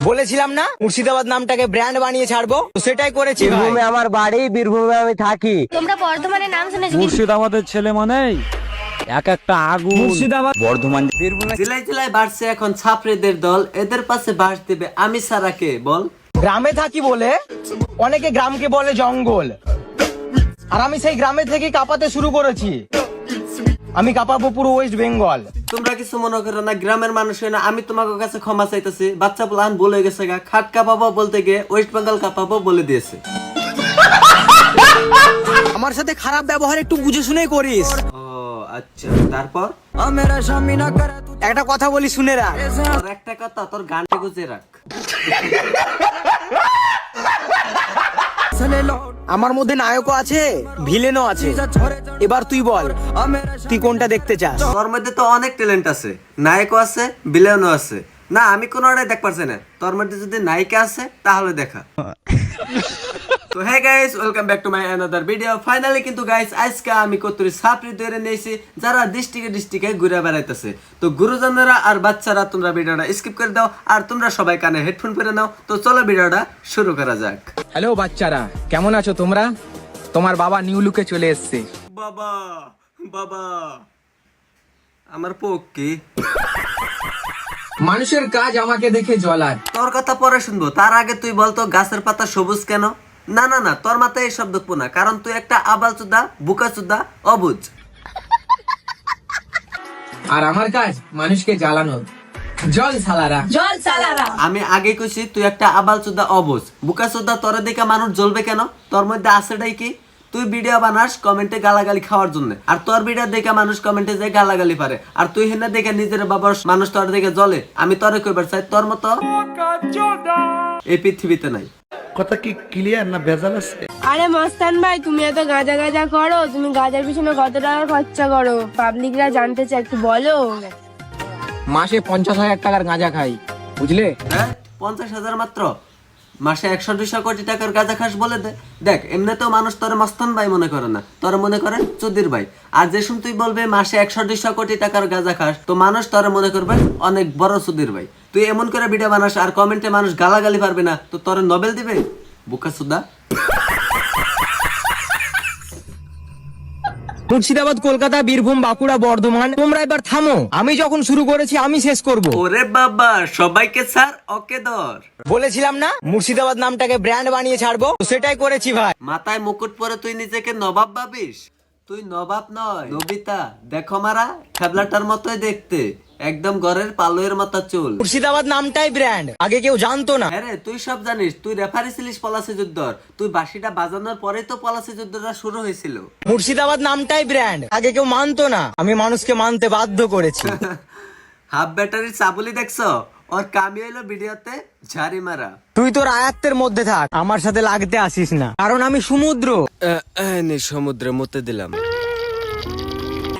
বলেছিলাম না মুর্শিদাবাদ নামটাকে ব্র্যান্ড বানিয়ে ছাড়বো, তো সেটাই করেছি ভাই। বীরভূমে আমার বাড়ি, বীরভূমে আমি থাকি। তোমরা বর্ধমানের নাম শুনেছো? মুর্শিদাবাদের ছেলে মানেই এক একটা আগুন। মুর্শিদাবাদ, বর্ধমান, বীরভূম। জেলায় জেলায় বাড়ছে এখন ছাত্রীদের দল, এদের পাশে বাস দেবে আমি সারা কে বল? গ্রামে থাকি বলে অনেকে গ্রামকে বলে জঙ্গল, আর আমি সেই গ্রামে থেকে কাঁপাতে শুরু করেছি। আমি কাঁপাবো পুরো ওয়েস্ট বেঙ্গল। তোমরা কিছু মনে করো না, গ্রামের মানুষ না, আমি তোমাদের কাছে ক্ষমা চাইতেছি। বাচ্চা প্লান বলে গেছে গা, খাট কাঁপাবো বলতে গিয়ে ওয়েস্ট বেঙ্গল কাঁপাবো বলে দিয়েছে। আমার সাথে খারাপ ব্যবহার একটু বুঝে শুনেই করিস। ও আচ্ছা, তারপর একটা কথা বলি শুনে রাখ। তোর একটা কথা, তোর গানটা গুছিয়ে রাখ। আমার মধ্যে নায়কও আছে, ভিলেনও আছে। এবার তুই বল, তুই কোনটা দেখতে চাস? তোর মধ্যে তো অনেক ট্যালেন্ট আছে, নায়কও আছে, ভিলেনও আছে। না, আমি কোনোটাই দেখ পারছি না। তোর মধ্যে যদি নায়িকা আছে তাহলে দেখা। তো হ্যাঁ guys, welcome back to my another video. Finally কিন্তু গাইস আজকে আমি কতরি ছাত্রী ধরে নিয়েছি যারা ডিস্ট্রিক্টে ঘুরে বেড়াইতেছে। তো গুরুজনেরা আর বাচ্চারা তোমরা ভিডিওটা স্কিপ করে দাও, আর তোমরা সবাই কানে হেডফোন পরে নাও। তো চলো ভিডিওটা শুরু করা যাক। হ্যালো বাচ্চারা, কেমন আছো তোমরা? তোমার বাবা নিউ লুকে চলে এসেছে। বাবা বাবা, আমার পোক কি? মানুষের কাজ আমাকে দেখে জ্বলার। তোর কথা পরে শুনবো, তার আগে তুই বলতো গাছের পাতা সবুজ কেন? না না না, তোর মাথায় এসব দেখবো না, কারণ তুই একটা আবালচুদা, বুকাচুদা, অবুঝ। আর আমার কাজ মানুষকে জ্বালানোর। জল সালারা। আমি আগে কইছি তুই একটা আবালচুদা, অবুঝ, বুকাচুদা। তোরে দেখে মানুষ জ্বলবে কেন? তোর মধ্যে আছেটাই কি? তুই ভিডিও বানাস কমেন্টে গালাগালি খাওয়ার জন্য, আর তোর ভিডিও দেখে মানুষ কমেন্টে যায় গালাগালি পারে, আর তুই হেনা দেখে নিজের বাবার মানুষ তোর দেখে জ্বলে। আমি তোরে কইবার চাই, তোর মতো এই পৃথিবীতে নাই। কথা কি ক্লিয়ার না ভেজাল আছে? আরে মস্তান ভাই, তুমি এত গাঁজা গাঁজা করো, তুমি গাঁজার পিছনে কত টাকা খরচা করো? পাবলিকরা জানতে চায়, একটু বলো। মাসে 50,000 টাকার গাঁজা খাই, বুঝলে? হ্যাঁ, 50,000 মাত্র? মাসে 100-200 কোটি টাকার গাঁজা খাস বলে দে। দেখ, এমনিতেও মানুষ তোর মস্তান ভাই মনে করে না, তোর মনে করে চুদির ভাই। আর যে শুন তুই বলবে মাসে 100-200 কোটি টাকার গাঁজা খাস, তো মানুষ তোর মনে করবে অনেক বড় চুদির ভাই। তুই এমন করে ভিডিও বানাস আর কমেন্টে মানুষ গালাগালি পারবে না, তো তোর নোবেল দিবে বুকা সুদা। মুর্শিদাবাদ, কলকাতা, বীরভূম, বাঁকুড়া, বর্ধমান, তোমরা এবার থামো। আমি যখন শুরু করেছি আমি শেষ করব। ওরে বাবা, সবাইকে স্যার ওকে ধর। বলেছিলাম না মুর্শিদাবাদ নামটাকে ব্র্যান্ড বানিয়ে ছাড়বো, তো সেটাই করেছি ভাই। মাথায় মুকুট পরে তুই নিজেকে নবাব ভাবিস? তুই নবাব নয়, নবিতা। দেখো মারা, খেবলাটার মতোই দেখতে, একদম ঘরের পালুয়ের মতো চুল। মুর্শিদাবাদ নামটাই ব্র্যান্ড, আগে কেউ জানতো না। আরে তুই সব জানিস, তুই রেফারি ছিলিস পলাশী যুদ্ধর। তুই বাঁশিটা বাজানোর পরেই তো পলাশী যুদ্ধটা শুরু হয়েছিল। মুর্শিদাবাদ নামটাই ব্র্যান্ড, আগে কেউ মানতো না, আমি মানুষকে মানতে বাধ্য করেছি। হাফ ব্যাটারির চাবুলি দেখছো? ওর কামি হইলো ভিডিওতে ঝাড়ি মারা। তুই তোর আয়াত্তের মধ্যে থাক, আমার সাথে লাগতে আসিস না, কারণ আমি সমুদ্র। সমুদ্রে মতে দিলাম।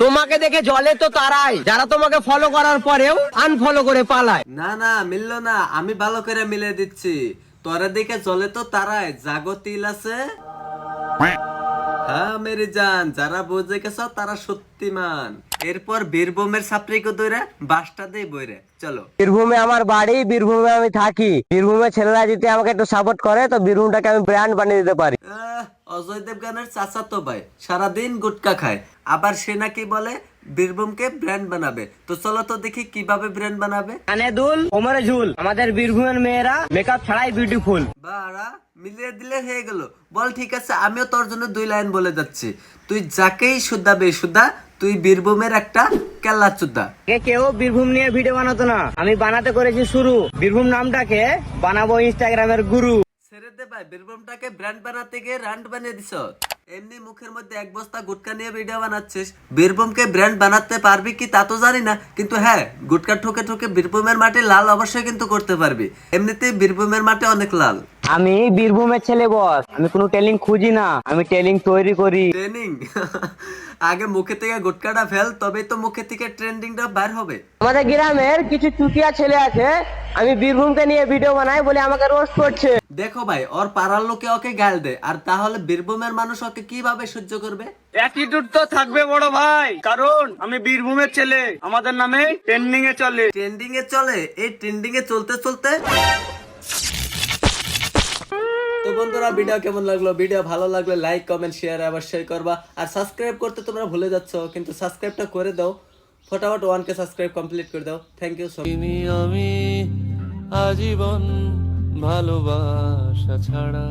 তোমাকে দেখে জলে তো তারাই যারা তোমাকে ফলো করার পরেও আনফলো করে পালায়। না না, মিললো না, আমি ভালো করে মিলে দিচ্ছি। তোরা দেখে চলে তো তারাই, জাগতিল আছে। হ্যাঁ মেরি জান, যারা বুঝে গেছ তারা শক্তিমান। এরপর বীরভূমের ছাত্রীকে ধরে বাসটা দেই বইরে চলো। বীরভূমে আমার বাড়ি, বীরভূমে আমি থাকি। বীরভূমের ছেলেরা যদি আমাকে একটু সাপোর্ট করে, তো বীরভূমটাকে আমি ব্র্যান্ড বানিয়ে দিতে পারি। অজয় দেবগানের চাচা তো ভাই সারাদিন গুটকা খায়, আবার সে নাকি বলে বীরভূমকে ব্র্যান্ড বানাবে। তো চলো তো দেখি কিভাবে ব্র্যান্ড বানাবে। কানে দুল, কোমরে ঝুল, আমাদের বীরভূমের মেয়েরা মেকআপ ছাড়াই বিউটিফুল। বাড়া, মিলিয়ে দিলে হয়ে গেল। বল ঠিক আছে, আমিও তোর জন্য 2 লাইন বলে যাচ্ছি। তুই যাকেই শুদ্ধাবে শুদ্ধা, তুই বীরভূমের একটা কেল্লা চুদ্দা। কেউ বীরভূম নিয়ে ভিডিও বানাতো না, আমি বানাতে করেছি শুরু। বীরভূম নামটাকে বানাবো ইনস্টাগ্রামের গুরু। ছেড়ে দে ভাই, বীরভূমটাকে ব্র্যান্ড বানাতে গিয়ে রান্ড বানিয়ে দিছ। এমনি মুখের মধ্যে 1 বস্তা গুটকা নিয়ে ভিডিও বানাচ্ছিস, বীরভূমকে ব্র্যান্ড বানাতে পারবি কি তা তো জানি না, কিন্তু হ্যাঁ, গুটকা ঠুকে ঠুকে বীরভূমের মাটি লাল অবশ্যই কিন্তু করতে পারবি। এমনিতেই বীরভূমের মাটি অনেক লাল। আমি বীরভূমের ছেলে বস, আমি কোনো ট্রেনিং খুঁজি না, আমি ট্রেনিং তৈরি করি। ট্রেনিং? আগে মুখে থেকে গুটকাটা ফেল, তবেই তো মুখে থেকে ট্রেন্ডিংটা বের হবে। আমাদের গ্রামের কিছু চুতিয়া ছেলে আছে, আমি বীরভূমকে নিয়ে ভিডিও বানাই বলে আমাকে রোস্ট করছে। দেখো ভাই, ওর পাড়ার লোকে ওকে গাল দেয়, আর তাহলে বীরভূমের মানুষ ওকে কিভাবে সহ্য করবে? অ্যাটিটিউড তো থাকবে বড় ভাই, কারণ আমি বীরভূমের ছেলে, আমাদের নামে ট্রেন্ডিং এ চলে। ট্রেন্ডিং এ চলে? এই ট্রেন্ডিং এ চলতে চলতে বন্ধুরা ভিডিও কেমন লাগলো, ভিডিও ভালো লাগলে লাইক কমেন্ট শেয়ার অবশ্যই করবা। আর সাবস্ক্রাইব করতে তোমরা ভুলে যাচ্ছ, কিন্তু সাবস্ক্রাইবটা করে দাও ফটাফট, 1K সাবস্ক্রাইব কমপ্লিট করে দাও। থ্যাংক ইউ সো আমি আজীবন ভালোবাসা ছাড়া